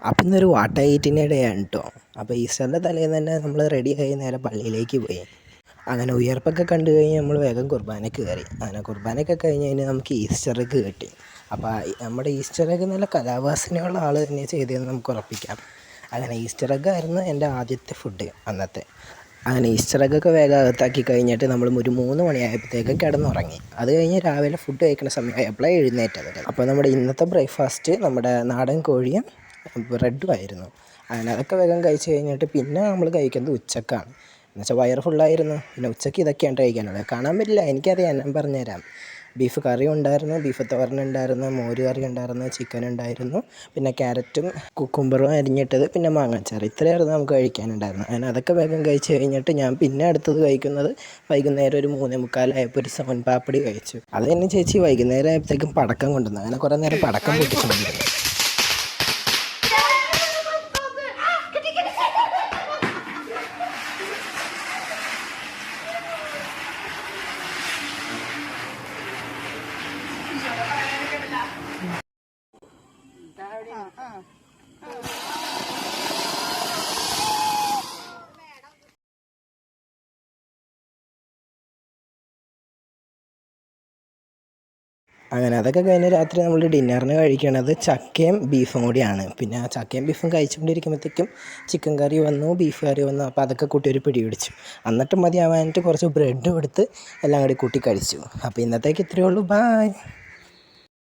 അപ്പം ഇന്നൊരു വാട്ട ഈറ്റിൻ്റെ ഡേ ആണ് കേട്ടോ. അപ്പോൾ ഈസ്റ്ററിൻ്റെ തലേന്ന് തന്നെ നമ്മൾ റെഡിയായി നേരെ പള്ളിയിലേക്ക് പോയി. അങ്ങനെ ഉയർപ്പൊക്കെ കണ്ടു കഴിഞ്ഞ് നമ്മൾ വേഗം കുർബാനയ്ക്ക് കയറി. അങ്ങനെ കുർബാനയൊക്കെ കഴിഞ്ഞ് കഴിഞ്ഞാൽ നമുക്ക് ഈസ്റ്റർ എഗ്ഗ് കിട്ടി. അപ്പോൾ നമ്മുടെ ഈസ്റ്റർ എഗ്ഗ് നല്ല കലാവാസനയുള്ള ആൾ തന്നെ ചെയ്തതെന്ന് നമുക്ക് ഉറപ്പിക്കാം. അങ്ങനെ ഈസ്റ്റർ എഗ്ഗ് ആയിരുന്നു എൻ്റെ ആദ്യത്തെ ഫുഡ് അന്നത്തെ. അങ്ങനെ ഈസ്റ്റർ എഗ്ഗൊക്കെ വേഗം അകത്താക്കി കഴിഞ്ഞിട്ട് നമ്മൾ ഒരു 3 മണിയായപ്പോഴത്തേക്ക് കിടന്നുറങ്ങി. അത് കഴിഞ്ഞ് രാവിലെ ഫുഡ് കഴിക്കുന്ന സമയമായപ്പോഴാണ് എഴുന്നേറ്റത്. അപ്പോൾ നമ്മുടെ ഇന്നത്തെ ബ്രേക്ക്ഫാസ്റ്റ് നമ്മുടെ നാടൻ കോഴിയും ബ്രെഡും ആയിരുന്നു. അങ്ങനെ അതൊക്കെ വേഗം കഴിച്ച് കഴിഞ്ഞിട്ട് പിന്നെ നമ്മൾ കഴിക്കുന്നത് ഉച്ചക്കാണ്. എന്നുവെച്ചാൽ വയറ് ഫുള്ളായിരുന്നു. പിന്നെ ഉച്ചയ്ക്ക് ഇതൊക്കെയാണ് കഴിക്കാനുള്ളത്. കാണാൻ പറ്റില്ല, എനിക്കറിയാം, ഞാൻ പറഞ്ഞുതരാം. ബീഫ് കറി ഉണ്ടായിരുന്നു, ബീഫ് തോരനുണ്ടായിരുന്നു, മോര് കറി ഉണ്ടായിരുന്നു, ചിക്കൻ ഉണ്ടായിരുന്നു, പിന്നെ ക്യാരറ്റും കുക്കുംബറും അരിഞ്ഞിട്ടത്, പിന്നെ മാങ്ങാച്ചാറ്. ഇത്രയായിരുന്നു നമുക്ക് കഴിക്കാനുണ്ടായിരുന്നു. അങ്ങനെ അതൊക്കെ വേഗം കഴിച്ച് കഴിഞ്ഞിട്ട് ഞാൻ പിന്നെ അടുത്തത് കഴിക്കുന്നത് വൈകുന്നേരം ഒരു 3:45 ആയപ്പോൾ ഒരു സോൻ പാപ്പടി കഴിച്ചു. അത് തന്നെ ചേച്ചി വൈകുന്നേരം ആയപ്പോഴത്തേക്കും പടക്കം കൊണ്ടുവന്നു. അങ്ങനെ കുറേ നേരം പടക്കം പൊട്ടിച്ചുകൊണ്ടിരുന്നു. അങ്ങനെ അതൊക്കെ കഴിഞ്ഞ് രാത്രി നമ്മൾ ഡിന്നറിന് കഴിക്കണത് ചക്കയും ബീഫും കൂടിയാണ്. പിന്നെ ആ ചക്കയും ബീഫും കഴിച്ചുകൊണ്ടിരിക്കുമ്പോഴത്തേക്കും ചിക്കൻ കറി വന്നു, ബീഫ് കറി വന്നു. അപ്പോൾ അതൊക്കെ കൂട്ടി ഒരു പിടി പിടിച്ചു. എന്നിട്ട് മതിയാവാനായിട്ട് കുറച്ച് ബ്രെഡും എടുത്ത് എല്ലാം കൂടി കൂട്ടി കഴിച്ചു. അപ്പോൾ ഇന്നത്തേക്ക് ഇത്രയേ ഉള്ളൂ. ബായ്.